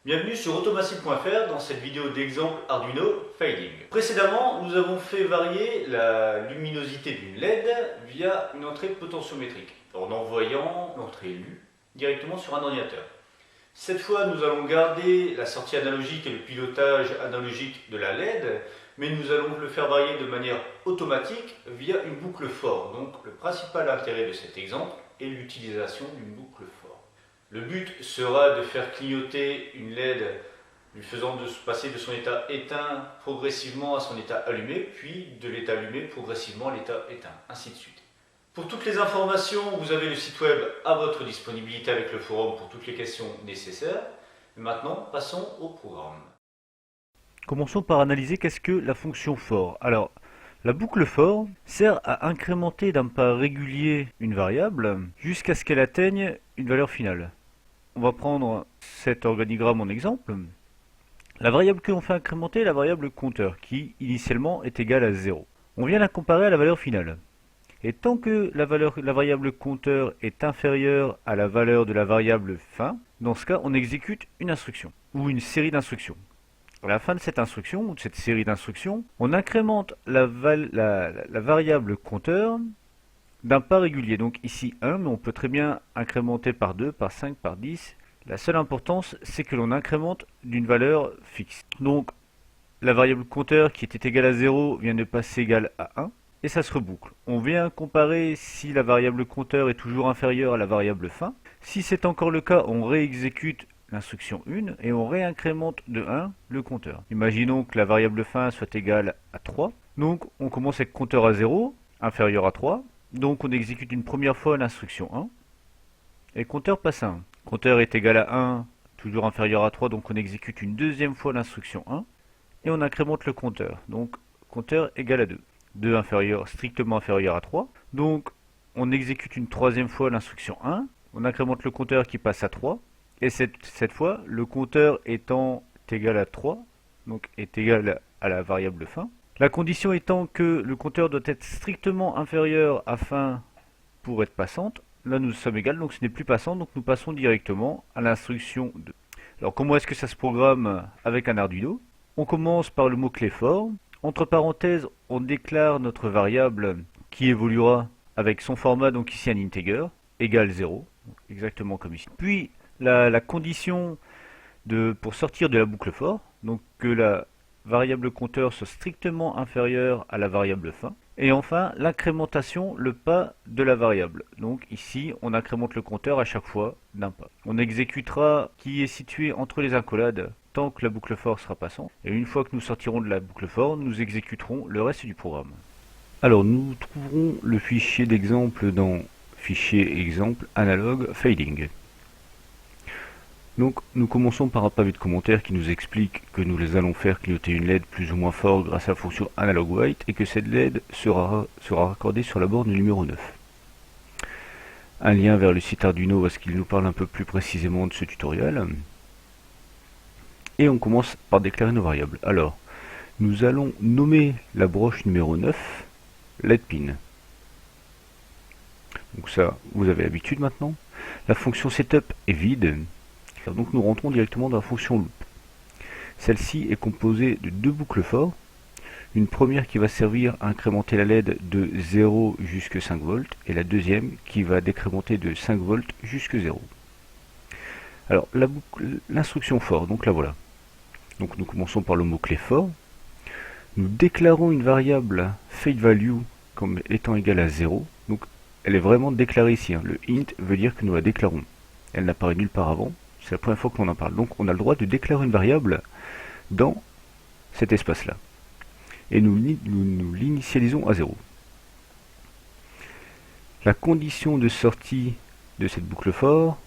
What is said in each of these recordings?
Bienvenue sur automacy.fr dans cette vidéo d'exemple Arduino Fading. Précédemment, nous avons fait varier la luminosité d'une LED via une entrée potentiométrique en envoyant l'entrée lue directement sur un ordinateur. Cette fois, nous allons garder la sortie analogique et le pilotage analogique de la LED, mais nous allons le faire varier de manière automatique via une boucle for. Donc le principal intérêt de cet exemple est l'utilisation d'une boucle for. Le but sera de faire clignoter une LED lui faisant passer de son état éteint progressivement à son état allumé, puis de l'état allumé progressivement à l'état éteint, ainsi de suite. Pour toutes les informations, vous avez le site web à votre disponibilité avec le forum pour toutes les questions nécessaires. Maintenant, passons au programme. Commençons par analyser qu'est-ce que la fonction for. Alors, la boucle for sert à incrémenter d'un pas régulier une variable jusqu'à ce qu'elle atteigne une valeur finale. On va prendre cet organigramme en exemple. La variable que l'on fait incrémenter est la variable compteur, qui initialement est égale à 0. On vient la comparer à la valeur finale. Et tant que la variable compteur est inférieure à la valeur de la variable fin, dans ce cas, on exécute une instruction, ou une série d'instructions. À la fin de cette instruction, ou de cette série d'instructions, on incrémente la variable compteur d'un pas régulier. Donc ici 1, mais on peut très bien incrémenter par 2, par 5, par 10. La seule importance, c'est que l'on incrémente d'une valeur fixe. Donc la variable compteur qui était égale à 0 vient de passer égale à 1. Et ça se reboucle. On vient comparer si la variable compteur est toujours inférieure à la variable fin. Si c'est encore le cas, on réexécute l'instruction 1 et on réincrémente de 1 le compteur. Imaginons que la variable fin soit égale à 3. Donc on commence avec compteur à 0, inférieur à 3. Donc on exécute une première fois l'instruction 1 et compteur passe à 1. Compteur est égal à 1, toujours inférieur à 3, donc on exécute une deuxième fois l'instruction 1 et on incrémente le compteur. Donc compteur égal à 2. 2 strictement inférieur à 3. Donc on exécute une troisième fois l'instruction 1, on incrémente le compteur qui passe à 3, et cette fois, le compteur étant égal à 3, donc est égal à la variable fin. La condition étant que le compteur doit être strictement inférieur à fin pour être passante. Là nous sommes égales, donc ce n'est plus passant, donc nous passons directement à l'instruction 2. Alors comment est-ce que ça se programme avec un Arduino? On commence par le mot-clé for. Entre parenthèses, on déclare notre variable qui évoluera avec son format, donc ici un integer, égale 0, exactement comme ici. Puis la condition pour sortir de la boucle for, donc que la variable compteur soit strictement inférieure à la variable fin. Et enfin, l'incrémentation, le pas de la variable. Donc ici, on incrémente le compteur à chaque fois d'un pas. On exécutera qui est situé entre les accolades tant que la boucle for sera passante. Et une fois que nous sortirons de la boucle for, nous exécuterons le reste du programme. Alors nous trouverons le fichier d'exemple dans fichier exemple analog fading. Donc nous commençons par un pavé de commentaires qui nous explique que nous les allons faire clignoter une LED plus ou moins fort grâce à la fonction analog white et que cette LED sera raccordée sur la borne numéro 9. Un lien vers le site Arduino parce qu'il nous parle un peu plus précisément de ce tutoriel. Et on commence par déclarer nos variables. Alors, nous allons nommer la broche numéro 9 LED pin. Donc ça, vous avez l'habitude maintenant. La fonction setup est vide. Donc nous rentrons directement dans la fonction loop. Celle-ci est composée de deux boucles for. Une première qui va servir à incrémenter la LED de 0 jusqu'à 5 volts et la deuxième qui va décrémenter de 5 volts jusqu'à 0. Alors l'instruction for, donc la voilà. Donc nous commençons par le mot-clé for. Nous déclarons une variable fadeValue comme étant égale à 0. Donc elle est vraiment déclarée ici. Le int veut dire que nous la déclarons. Elle n'apparaît nulle part avant. C'est la première fois que l'on en parle. Donc on a le droit de déclarer une variable dans cet espace-là. Et nous l'initialisons à 0. La condition de sortie de cette boucle for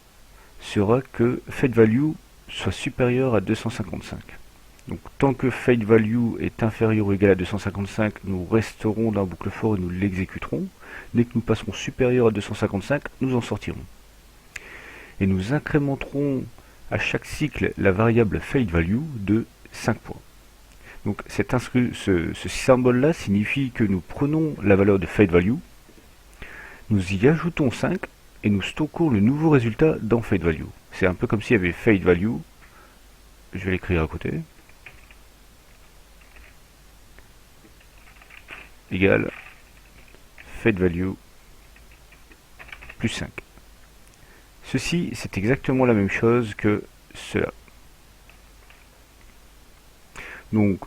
sera que fadeValue soit supérieur à 255. Donc tant que fadeValue est inférieur ou égal à 255, nous resterons dans la boucle for et nous l'exécuterons. Dès que nous passerons supérieur à 255, nous en sortirons. Et nous incrémenterons à chaque cycle la variable fadeValue de 5 points. Donc ce symbole-là signifie que nous prenons la valeur de fadeValue, nous y ajoutons 5 et nous stockons le nouveau résultat dans fadeValue. C'est un peu comme s'il y avait fadeValue je vais l'écrire à côté, égale fade value plus 5. Ceci, c'est exactement la même chose que cela. Donc,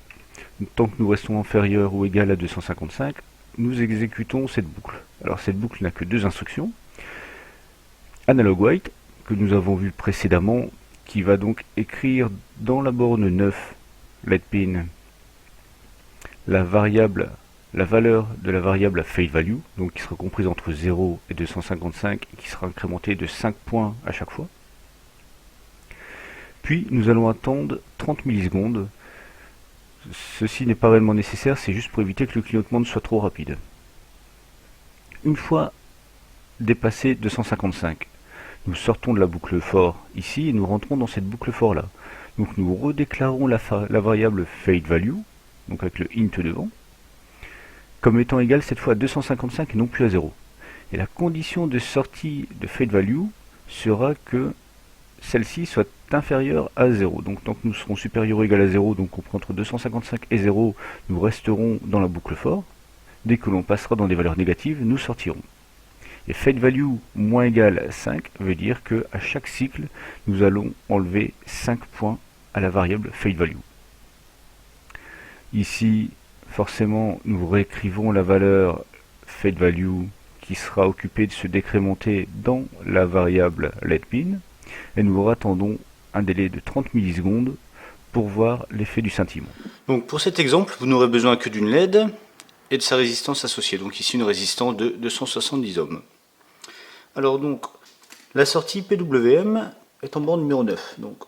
tant que nous restons inférieurs ou égal à 255, nous exécutons cette boucle. Alors cette boucle n'a que deux instructions. Analog wait, que nous avons vu précédemment, qui va donc écrire dans la borne 9, let pin, la valeur de la variable fade value, donc qui sera comprise entre 0 et 255, et qui sera incrémentée de 5 points à chaque fois. Puis nous allons attendre 30 millisecondes. Ceci n'est pas réellement nécessaire, c'est juste pour éviter que le clignotement ne soit trop rapide. Une fois dépassé 255, nous sortons de la boucle for ici et nous rentrons dans cette boucle for là. Donc nous redéclarons la variable fade value, donc avec le int devant, comme étant égale cette fois à 255 et non plus à 0. Et la condition de sortie de fade value sera que celle-ci soit inférieure à 0. Donc tant que nous serons supérieurs ou égal à 0, donc compris entre 255 et 0, nous resterons dans la boucle for. Dès que l'on passera dans des valeurs négatives, nous sortirons. Et fade value moins égal à 5 veut dire que à chaque cycle, nous allons enlever 5 points à la variable fade value. Ici, forcément, nous réécrivons la valeur fade value qui sera occupée de se décrémenter dans la variable letPin et nous attendons un délai de 30 millisecondes pour voir l'effet du scintillement. Donc pour cet exemple, vous n'aurez besoin que d'une LED et de sa résistance associée. Donc ici une résistance de 270 ohms. Alors donc, la sortie PWM est en borne numéro 9. Donc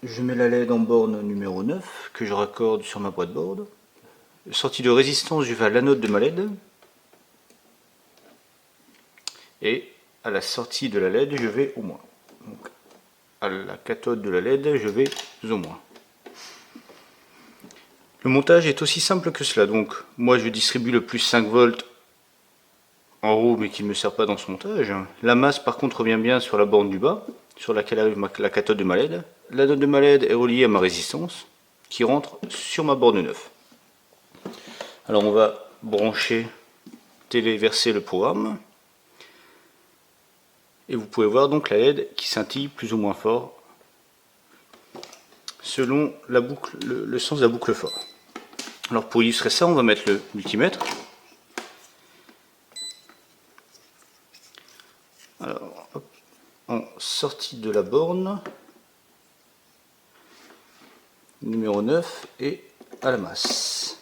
je mets la LED en borne numéro 9 que je raccorde sur ma breadboard. Sortie de résistance, je vais à l'anode de ma LED. Et à la sortie de la LED, je vais au moins. Donc, à la cathode de la LED, je vais au moins. Le montage est aussi simple que cela. Donc, moi, je distribue le plus 5 volts en haut, mais qui ne me sert pas dans ce montage. La masse, par contre, revient bien sur la borne du bas, sur laquelle arrive la cathode de ma LED. L'anode de ma LED est reliée à ma résistance, qui rentre sur ma borne 9. Alors, on va brancher, téléverser le programme. Et vous pouvez voir donc la LED qui scintille plus ou moins fort selon la boucle, le sens de la boucle for. Alors pour illustrer ça, on va mettre le multimètre. Alors, hop, en sortie de la borne, numéro 9 et à la masse.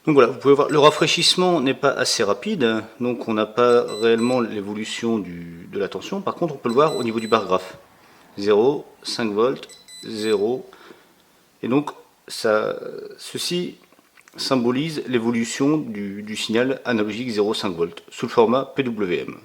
Donc voilà, vous pouvez voir, le rafraîchissement n'est pas assez rapide, donc on n'a pas réellement l'évolution de la tension. Par contre, on peut le voir au niveau du bar graphe. 0, 5 volts, 0. Et donc, ceci symbolise l'évolution du signal analogique 0,5 volts sous le format PWM.